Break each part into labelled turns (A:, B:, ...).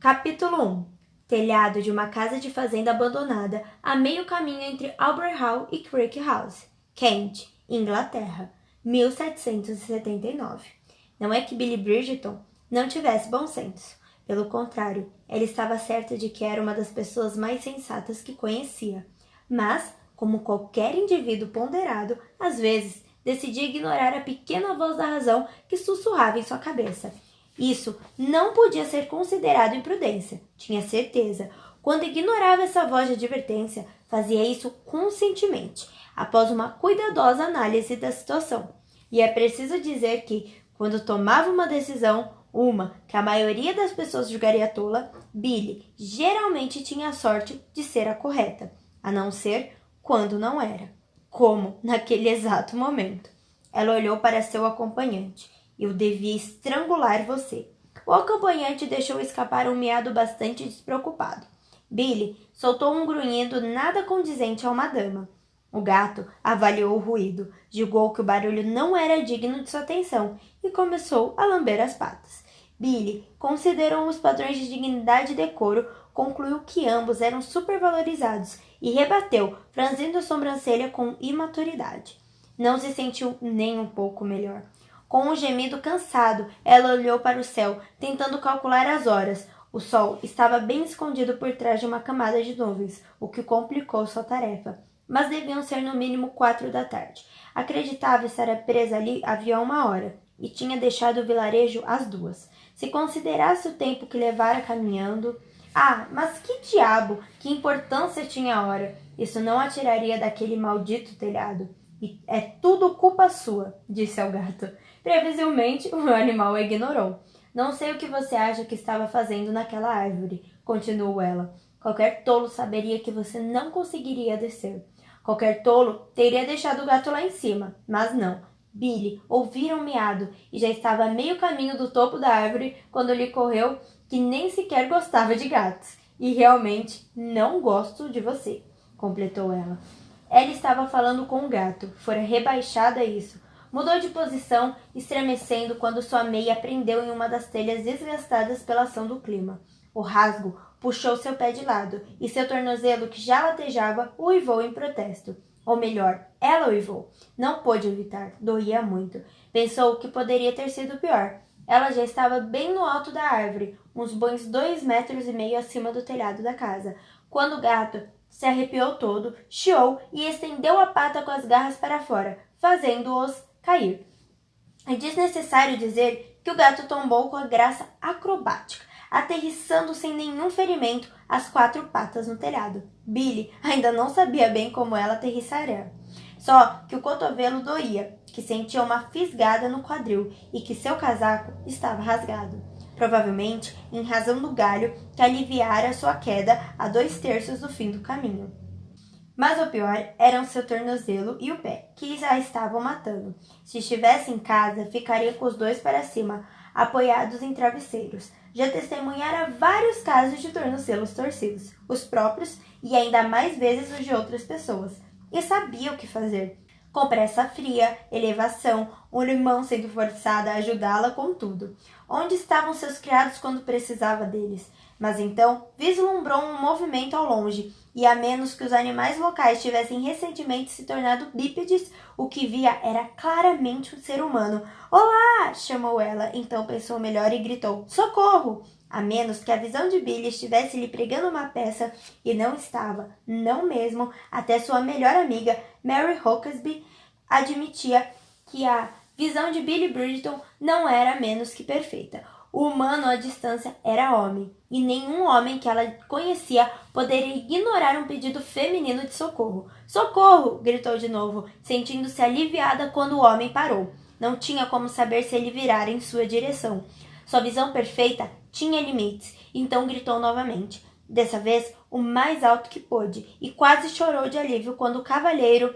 A: Capítulo 1. Telhado de uma casa de fazenda abandonada a meio caminho entre Albert Hall e Creek House, Kent, Inglaterra, 1779. Não é que Billy Bridgeton não tivesse bom senso. Pelo contrário, ela estava certa de que era uma das pessoas mais sensatas que conhecia. Mas, como qualquer indivíduo ponderado, às vezes decidia ignorar a pequena voz da razão que sussurrava em sua cabeça. Isso não podia ser considerado imprudência, tinha certeza. Quando ignorava essa voz de advertência, fazia isso conscientemente, após uma cuidadosa análise da situação. E é preciso dizer que, quando tomava uma decisão, uma que a maioria das pessoas julgaria tola, Billy geralmente tinha a sorte de ser a correta, a não ser quando não era, como naquele exato momento. Ela olhou para seu acompanhante. Eu devia estrangular você. O acompanhante deixou escapar um miado bastante despreocupado. Billy soltou um grunhido nada condizente a uma dama. O gato avaliou o ruído, julgou que o barulho não era digno de sua atenção e começou a lamber as patas. Billy considerou os padrões de dignidade e decoro, concluiu que ambos eram supervalorizados e rebateu, franzindo a sobrancelha com imaturidade. Não se sentiu nem um pouco melhor. Com um gemido cansado, ela olhou para o céu, tentando calcular as horas. O sol estava bem escondido por trás de uma camada de nuvens, o que complicou sua tarefa. Mas deviam ser no mínimo 4 da tarde. Acreditava estar presa ali havia uma hora, e tinha deixado o vilarejo às 2. Se considerasse o tempo que levara caminhando... Ah, mas que diabo! Que importância tinha a hora! Isso não a tiraria daquele maldito telhado. E é tudo culpa sua, disse ao gato. Previsivelmente, o animal a ignorou. Não sei o que você acha que estava fazendo naquela árvore, continuou ela. Qualquer tolo saberia que você não conseguiria descer. Qualquer tolo teria deixado o gato lá em cima, mas não. Billy ouvira um miado e já estava a meio caminho do topo da árvore quando lhe correu que nem sequer gostava de gatos. E realmente não gosto de você, completou ela. Ela estava falando com o gato, fora rebaixada a isso. Mudou de posição, estremecendo quando sua meia prendeu em uma das telhas desgastadas pela ação do clima. O rasgo puxou seu pé de lado, e seu tornozelo, que já latejava, uivou em protesto. Ou melhor, ela uivou. Não pôde evitar, doía muito. Pensou que poderia ter sido pior. Ela já estava bem no alto da árvore, uns bons 2,5 metros acima do telhado da casa, quando o gato se arrepiou todo, chiou e estendeu a pata com as garras para fora, fazendo-os cair. É desnecessário dizer que o gato tombou com a graça acrobática, aterrissando sem nenhum ferimento as 4 patas no telhado. Billy ainda não sabia bem como ela aterrissaria. Só que o cotovelo doía, que sentia uma fisgada no quadril e que seu casaco estava rasgado. Provavelmente em razão do galho que aliviara sua queda a 2/3 do fim do caminho. Mas o pior eram seu tornozelo e o pé, que já estavam matando. Se estivesse em casa, ficaria com os dois para cima, apoiados em travesseiros. Já testemunhara vários casos de tornozelos torcidos, os próprios e ainda mais vezes os de outras pessoas. E sabia o que fazer. Compressa fria, elevação, um limão sendo forçada a ajudá-la com tudo. Onde estavam seus criados quando precisava deles? Mas então vislumbrou um movimento ao longe, e a menos que os animais locais tivessem recentemente se tornado bípedes, o que via era claramente um ser humano. Olá! Chamou ela, então pensou melhor e gritou, socorro! A menos que a visão de Billy estivesse lhe pregando uma peça, e não estava, não mesmo, até sua melhor amiga, Mary Hawksby, admitia que a visão de Billy Bridgeton não era menos que perfeita. O humano à distância era homem, e nenhum homem que ela conhecia poderia ignorar um pedido feminino de socorro. Socorro! Gritou de novo, sentindo-se aliviada quando o homem parou. Não tinha como saber se ele virara em sua direção. Sua visão perfeita tinha limites, então gritou novamente. Dessa vez, o mais alto que pôde, e quase chorou de alívio quando o cavalheiro...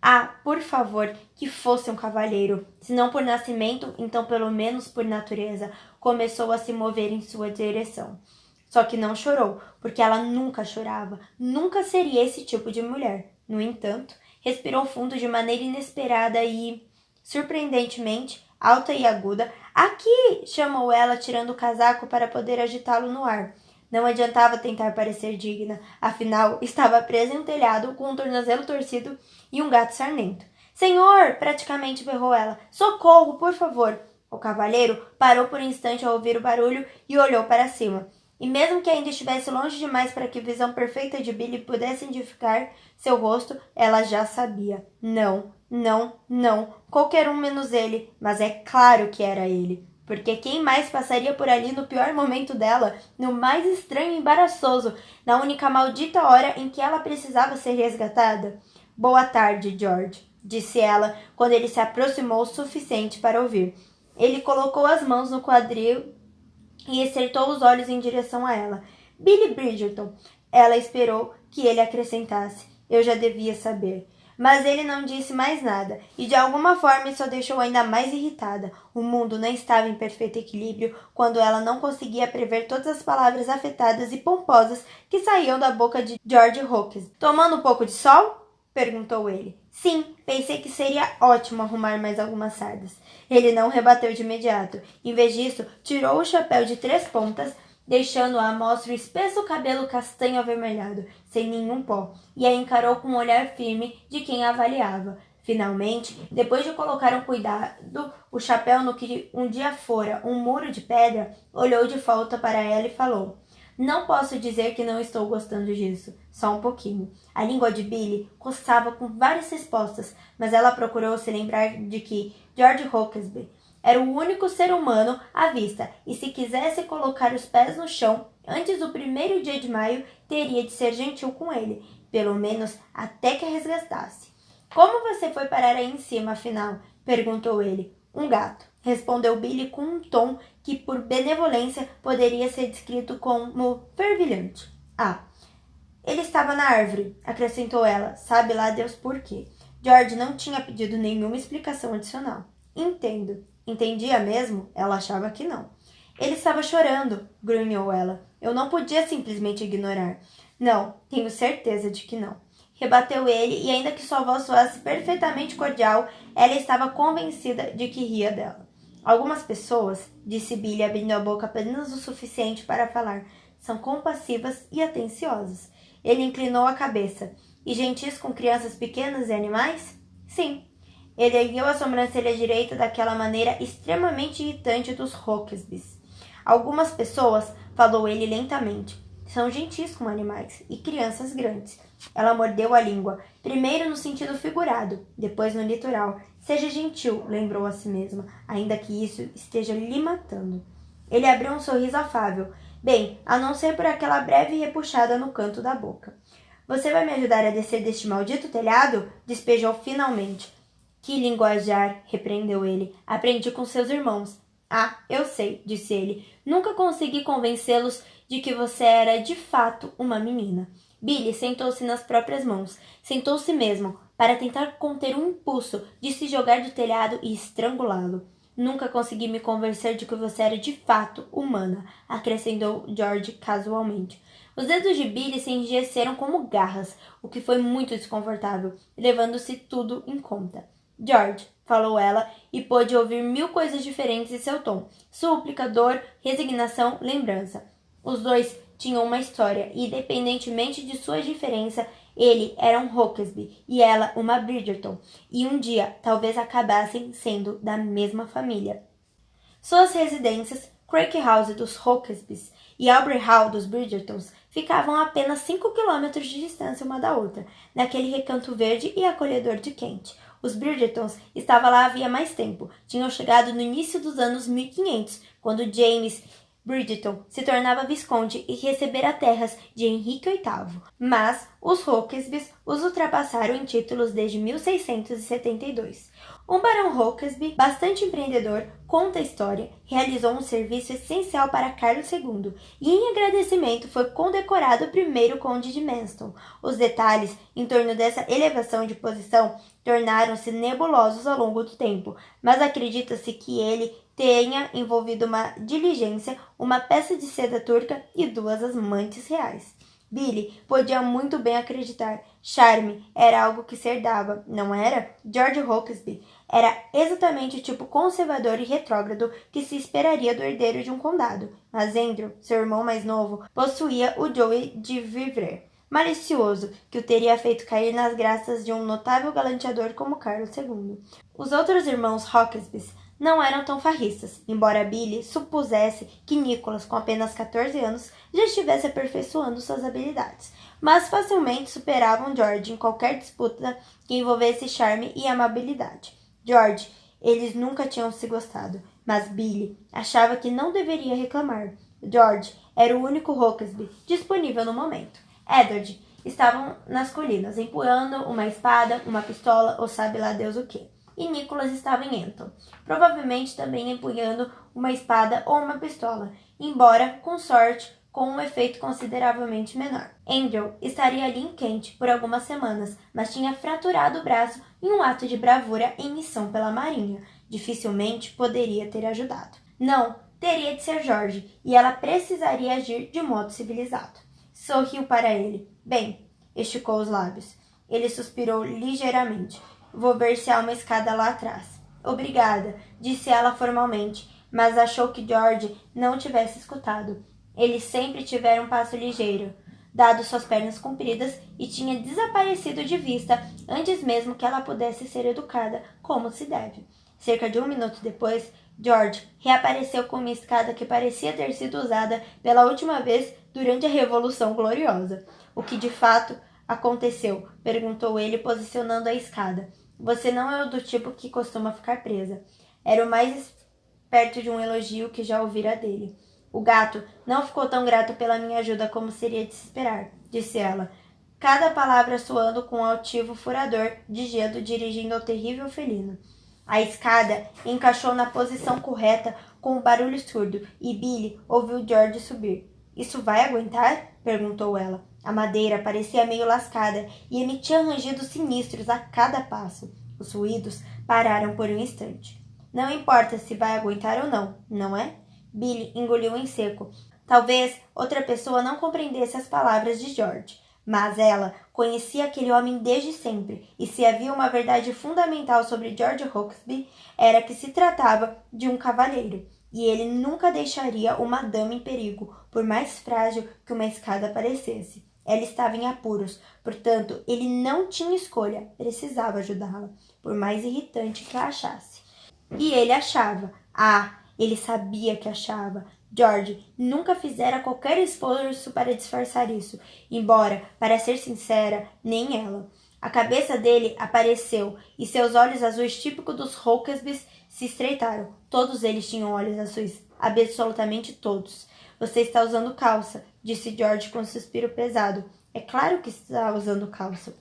A: Ah, por favor, que fosse um cavalheiro, se não por nascimento, então pelo menos por natureza, começou a se mover em sua direção. Só que não chorou, porque ela nunca chorava, nunca seria esse tipo de mulher. No entanto, respirou fundo de maneira inesperada e, surpreendentemente, alta e aguda. Aqui! Chamou ela, tirando o casaco para poder agitá-lo no ar. Não adiantava tentar parecer digna, afinal, estava presa em um telhado com um tornozelo torcido e um gato sarnento. Senhor! Praticamente berrou ela. Socorro, por favor! O cavalheiro parou por um instante ao ouvir o barulho e olhou para cima. E mesmo que ainda estivesse longe demais para que a visão perfeita de Billy pudesse identificar seu rosto, ela já sabia. Não, não, não. Qualquer um menos ele. Mas é claro que era ele. Porque quem mais passaria por ali no pior momento dela, no mais estranho e embaraçoso, na única maldita hora em que ela precisava ser resgatada? Boa tarde, George, disse ela, quando ele se aproximou o suficiente para ouvir. Ele colocou as mãos no quadril e acertou os olhos em direção a ela. Billy Bridgerton. Ela esperou que ele acrescentasse. Eu já devia saber. Mas ele não disse mais nada, e de alguma forma isso a deixou ainda mais irritada. O mundo não estava em perfeito equilíbrio quando ela não conseguia prever todas as palavras afetadas e pomposas que saíam da boca de George Hawkins. Tomando um pouco de sol? Perguntou ele. Sim, pensei que seria ótimo arrumar mais algumas sardas. Ele não rebateu de imediato. Em vez disso, tirou o chapéu de 3 pontas, deixando à mostra o espesso cabelo castanho avermelhado, sem nenhum pó, e a encarou com um olhar firme de quem a avaliava. Finalmente, depois de colocar um cuidado o chapéu no que um dia fora um muro de pedra, olhou de volta para ela e falou: Não posso dizer que não estou gostando disso, só um pouquinho. A língua de Billy coçava com várias respostas, mas ela procurou se lembrar de que George Hawkins era o único ser humano à vista, e se quisesse colocar os pés no chão antes do 1º dia de maio, teria de ser gentil com ele, pelo menos até que a resgatasse. Como você foi parar aí em cima, afinal? Perguntou ele. Um gato, respondeu Billy com um tom que, por benevolência, poderia ser descrito como fervilhante. Ah, ele estava na árvore, acrescentou ela, sabe lá Deus por quê. George não tinha pedido nenhuma explicação adicional. Entendo. Entendia mesmo? Ela achava que não. Ele estava chorando, grunhou ela. Eu não podia simplesmente ignorar. Não, tenho certeza de que não. Rebateu ele, e ainda que sua voz soasse perfeitamente cordial, ela estava convencida de que ria dela. Algumas pessoas, disse Billy, abrindo a boca apenas o suficiente para falar, são compassivas e atenciosas. Ele inclinou a cabeça. E gentis com crianças pequenas e animais? Sim. Ele ergueu a sobrancelha direita daquela maneira extremamente irritante dos Hawksbys. Algumas pessoas, falou ele lentamente, são gentis com animais e crianças grandes. Ela mordeu a língua, primeiro no sentido figurado, depois no literal. Seja gentil, lembrou a si mesma, ainda que isso esteja lhe matando. Ele abriu um sorriso afável. Bem, a não ser por aquela breve repuxada no canto da boca. Você vai me ajudar a descer deste maldito telhado? Despejou finalmente. Que linguajar, repreendeu ele. Aprendi com seus irmãos. Ah, eu sei, disse ele. Nunca consegui convencê-los de que você era de fato uma menina. Billy sentou-se nas próprias mãos. Sentou-se mesmo, para tentar conter um impulso de se jogar do telhado e estrangulá-lo. Nunca consegui me convencer de que você era de fato humana, acrescentou George casualmente. Os dedos de Billy se enrijeceram como garras, o que foi muito desconfortável, levando-se tudo em conta. George, falou ela, e pôde ouvir 1000 coisas diferentes em seu tom. Súplica, dor, resignação, lembrança. Os dois tinham uma história, e independentemente de sua diferença, ele era um Hawksby e ela uma Bridgerton, e um dia talvez acabassem sendo da mesma família. Suas residências, Craig House dos Hawksbys e Aubrey Hall dos Bridgertons, ficavam a apenas 5 quilômetros de distância uma da outra, naquele recanto verde e acolhedor de Kent. Os Bridgertons estavam lá havia mais tempo. Tinham chegado no início dos anos 1500, quando James Bridgerton se tornava visconde e recebera terras de Henrique VIII. Mas os Hawksbys os ultrapassaram em títulos desde 1672. Um barão Hawksby, bastante empreendedor, conta a história, realizou um serviço essencial para Carlos II e, em agradecimento, foi condecorado o primeiro conde de Manston. Os detalhes em torno dessa elevação de posição tornaram-se nebulosos ao longo do tempo, mas acredita-se que ele tenha envolvido uma diligência, uma peça de seda turca e 2 amantes reais. Billy podia muito bem acreditar. Charme era algo que se herdava, não era? George Hawksby era exatamente o tipo conservador e retrógrado que se esperaria do herdeiro de um condado. Mas Andrew, seu irmão mais novo, possuía o Joey de Vivre, malicioso, que o teria feito cair nas graças de um notável galanteador como Carlos II. Os outros irmãos Hawksby não eram tão farristas, embora Billy supusesse que Nicholas, com apenas 14 anos, já estivesse aperfeiçoando suas habilidades, mas facilmente superavam George em qualquer disputa que envolvesse charme e amabilidade. George, eles nunca tinham se gostado, mas Billy achava que não deveria reclamar. George era o único Hawksby disponível no momento. Edward estavam nas colinas, empunhando uma espada, uma pistola ou sabe lá Deus o que. E Nicholas estava em Enton, provavelmente também empunhando uma espada ou uma pistola, embora, com sorte, com um efeito consideravelmente menor. Andrew estaria ali em Kent por algumas semanas, mas tinha fraturado o braço em um ato de bravura em missão pela Marinha. Dificilmente poderia ter ajudado. Não, teria de ser George, e ela precisaria agir de modo civilizado. Sorriu para ele. Bem, esticou os lábios. Ele suspirou ligeiramente. Vou ver se há uma escada lá atrás. Obrigada, disse ela formalmente, mas achou que George não tivesse escutado. Ele sempre tivera um passo ligeiro, dado suas pernas compridas, e tinha desaparecido de vista antes mesmo que ela pudesse ser educada como se deve. Cerca de 1 minuto depois, George reapareceu com uma escada que parecia ter sido usada pela última vez durante a Revolução Gloriosa. O que de fato aconteceu? Perguntou ele, posicionando a escada. Você não é o do tipo que costuma ficar presa. Era o mais perto de um elogio que já ouvira dele. O gato não ficou tão grato pela minha ajuda como seria de se esperar, disse ela, cada palavra soando com um altivo furador de gelo dirigindo ao terrível felino. A escada encaixou na posição correta com um barulho surdo e Billy ouviu George subir. Isso vai aguentar? Perguntou ela. A madeira parecia meio lascada e emitia rangidos sinistros a cada passo. Os ruídos pararam por um instante. Não importa se vai aguentar ou não, não é? Billy engoliu em seco. Talvez outra pessoa não compreendesse as palavras de George, mas ela conhecia aquele homem desde sempre, e se havia uma verdade fundamental sobre George Hawksby, era que se tratava de um cavalheiro, e ele nunca deixaria uma dama em perigo, por mais frágil que uma escada parecesse. Ela estava em apuros, portanto, ele não tinha escolha, precisava ajudá-la, por mais irritante que a achasse. E ele achava. Ele sabia que achava. George nunca fizera qualquer esforço para disfarçar isso, embora, para ser sincera, nem ela. A cabeça dele apareceu e seus olhos azuis típicos dos Hawksbys se estreitaram. Todos eles tinham olhos azuis, absolutamente todos. Você está usando calça, disse George com um suspiro pesado. É claro que está usando calça.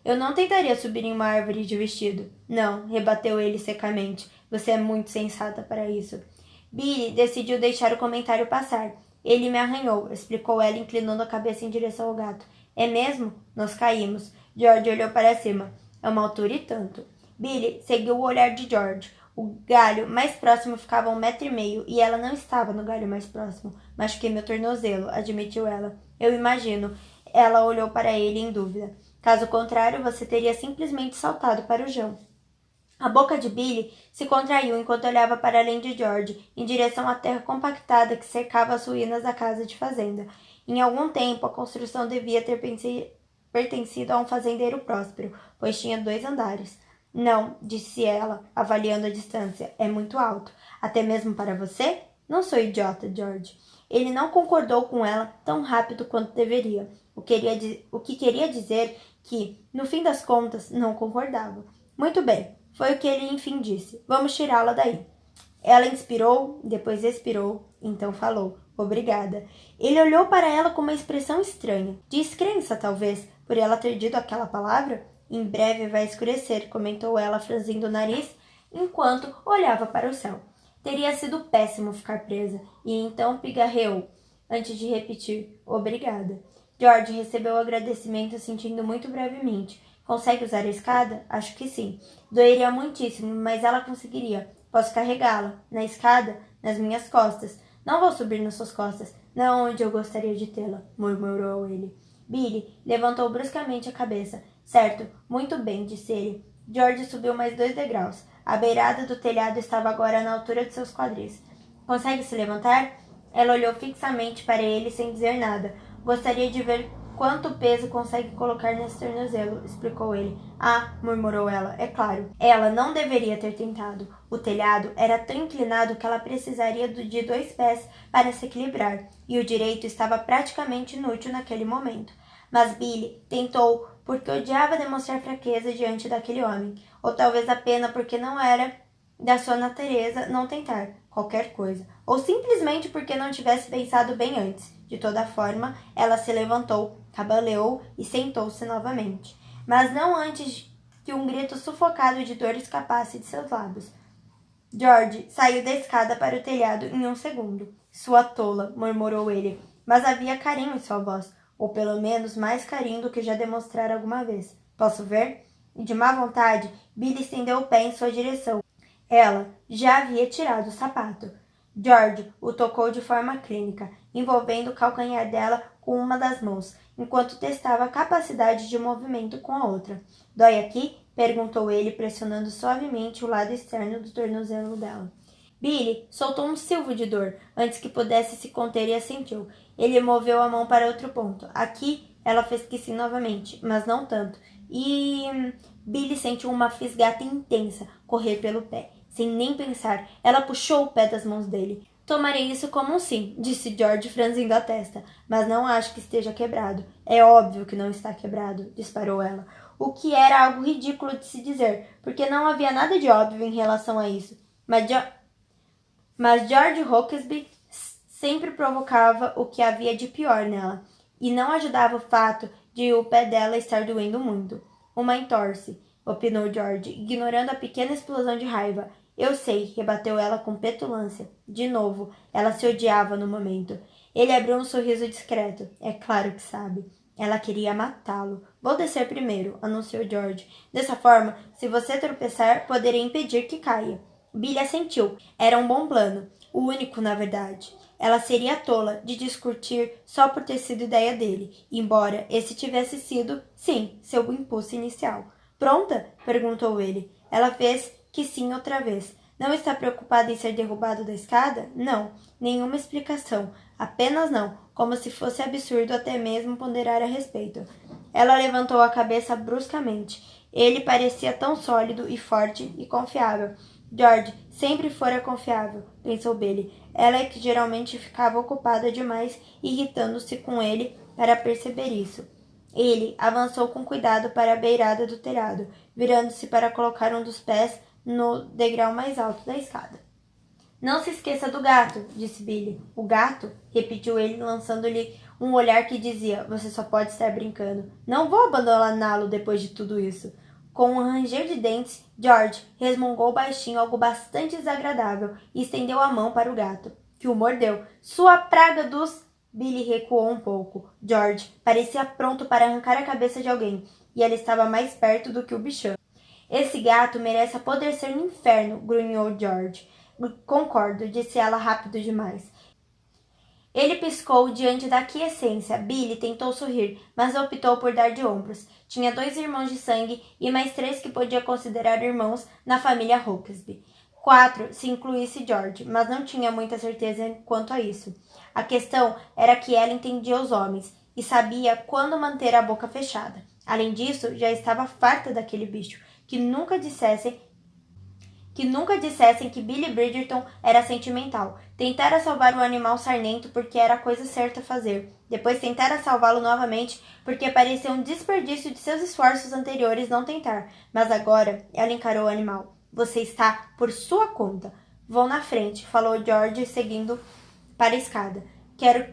A: Eu não tentaria subir em uma árvore de vestido. Não, rebateu ele secamente. Você é muito sensata para isso. Billy decidiu deixar o comentário passar. Ele me arranhou, explicou ela, inclinando a cabeça em direção ao gato. É mesmo? Nós caímos. George olhou para cima. É uma altura e tanto. Billy seguiu o olhar de George. O galho mais próximo ficava a 1,5 metros e ela não estava no galho mais próximo. Machuquei meu tornozelo, admitiu ela. Eu imagino. Ela olhou para ele em dúvida. Caso contrário, você teria simplesmente saltado para o chão. A boca de Billy se contraiu enquanto olhava para além de George, em direção à terra compactada que cercava as ruínas da casa de fazenda. Em algum tempo, a construção devia ter pertencido a um fazendeiro próspero, pois tinha 2 andares. Não, disse ela, avaliando a distância. É muito alto. Até mesmo para você? Não sou idiota, George. Ele não concordou com ela tão rápido quanto deveria, o que queria dizer que, no fim das contas, não concordava. Muito bem, foi o que ele enfim disse. Vamos tirá-la daí. Ela inspirou, depois expirou, então falou. Obrigada. Ele olhou para ela com uma expressão estranha. De descrença, talvez, por ela ter dito aquela palavra. Em breve vai escurecer, comentou ela, franzindo o nariz, enquanto olhava para o céu. Teria sido péssimo ficar presa, e então pigarreou, antes de repetir, obrigada. George recebeu o agradecimento sentindo muito brevemente. Consegue usar a escada? Acho que sim. Doeria muitíssimo, mas ela conseguiria. Posso carregá-la. Na escada? Nas minhas costas. Não vou subir nas suas costas. Não onde eu gostaria de tê-la, murmurou ele. Billy levantou bruscamente a cabeça. Certo, muito bem, disse ele. George subiu mais 2 degraus. A beirada do telhado estava agora na altura de seus quadris. Consegue se levantar? Ela olhou fixamente para ele sem dizer nada. Gostaria de ver quanto peso consegue colocar nesse tornozelo, explicou ele. Ah, murmurou ela, é claro. Ela não deveria ter tentado. O telhado era tão inclinado que ela precisaria de 2 pés para se equilibrar, e o direito estava praticamente inútil naquele momento. Mas Billy tentou porque odiava demonstrar fraqueza diante daquele homem, ou talvez apenas porque não era da sua natureza não tentar qualquer coisa, ou simplesmente porque não tivesse pensado bem antes. De toda forma, ela se levantou, cambaleou e sentou-se novamente, mas não antes que um grito sufocado de dor escapasse de seus lábios. George saiu da escada para o telhado em 1 segundo. Sua tola, murmurou ele, mas havia carinho em sua voz, ou pelo menos mais carinho do que já demonstrara alguma vez. Posso ver? E de má vontade, Billy estendeu o pé em sua direção. Ela já havia tirado o sapato. George o tocou de forma clínica, envolvendo o calcanhar dela com uma das mãos, enquanto testava a capacidade de movimento com a outra. Dói aqui? Perguntou ele, pressionando suavemente o lado externo do tornozelo dela. Billy soltou um silvo de dor, antes que pudesse se conter, e assentiu. Ele moveu a mão para outro ponto. Aqui, ela fez que sim novamente, mas não tanto. Billy sentiu uma fisgata intensa correr pelo pé. Sem nem pensar, ela puxou o pé das mãos dele. Tomarei isso como um sim, disse George, franzindo a testa, mas não acho que esteja quebrado. É óbvio que não está quebrado, disparou ela, o que era algo ridículo de se dizer, porque não havia nada de óbvio em relação a isso. Mas George Hawksby sempre provocava o que havia de pior nela, e não ajudava o fato de o pé dela estar doendo muito. Uma entorse, opinou George, ignorando a pequena explosão de raiva. Eu sei, rebateu ela com petulância. De novo, ela se odiava no momento. Ele abriu um sorriso discreto. É claro que sabe. Ela queria matá-lo. Vou descer primeiro, anunciou George. Dessa forma, se você tropeçar, poderei impedir que caia. Billy assentiu. Era um bom plano. O único, na verdade. Ela seria tola de discutir só por ter sido ideia dele, embora esse tivesse sido, sim, seu impulso inicial. Pronta? Perguntou ele. Ela fez que sim outra vez. Não está preocupada em ser derrubado da escada? Não. Nenhuma explicação. Apenas não. Como se fosse absurdo até mesmo ponderar a respeito. Ela levantou a cabeça bruscamente. Ele parecia tão sólido e forte e confiável. George sempre fora confiável, pensou Billy. Ela é que geralmente ficava ocupada demais, irritando-se com ele para perceber isso. Ele avançou com cuidado para a beirada do telhado, virando-se para colocar um dos pés no degrau mais alto da escada. Não se esqueça do gato, disse Billy. O gato? Repetiu ele, lançando-lhe um olhar que dizia, você só pode estar brincando. Não vou abandoná-lo depois de tudo isso. Com um ranger de dentes, George resmungou baixinho algo bastante desagradável e estendeu a mão para o gato, que o mordeu. Sua praga dos... Billy recuou um pouco. George parecia pronto para arrancar a cabeça de alguém, e ela estava mais perto do que o bichão. Esse gato merece apodrecer no inferno, grunhou George. Concordo, disse ela rápido demais. Ele piscou diante da aquiescência. Billy tentou sorrir, mas optou por dar de ombros. Tinha 2 irmãos de sangue e mais 3 que podia considerar irmãos na família Hawksby. 4, se incluísse George, mas não tinha muita certeza quanto a isso. A questão era que ela entendia os homens e sabia quando manter a boca fechada. Além disso, já estava farta daquele bicho, que nunca dissessem que Billy Bridgerton era sentimental. Tentara salvar o animal sarnento porque era a coisa certa a fazer. Depois tentara salvá-lo novamente porque parecia um desperdício de seus esforços anteriores não tentar. Mas agora ela encarou o animal. Você está por sua conta. Vou na frente, falou George, seguindo para a escada. Quero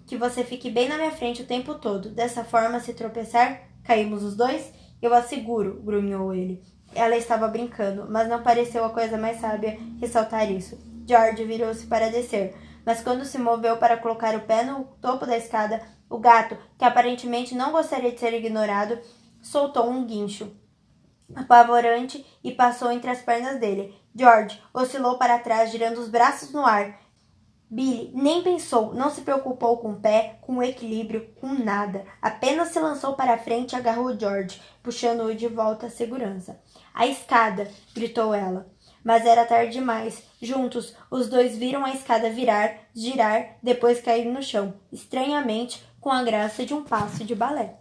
A: que você fique bem na minha frente o tempo todo. Dessa forma, se tropeçar, caímos os dois? Eu asseguro, grunhou ele. Ela estava brincando, mas não pareceu a coisa mais sábia ressaltar isso. George virou-se para descer, mas quando se moveu para colocar o pé no topo da escada, o gato, que aparentemente não gostaria de ser ignorado, soltou um guincho apavorante e passou entre as pernas dele. George oscilou para trás, girando os braços no ar. Billy nem pensou, não se preocupou com o pé, com o equilíbrio, com nada. Apenas se lançou para a frente e agarrou George, puxando-o de volta à segurança. A escada! Gritou ela. Mas era tarde demais. Juntos, os dois viram a escada virar, girar, depois cair no chão, estranhamente, com a graça de um passo de balé.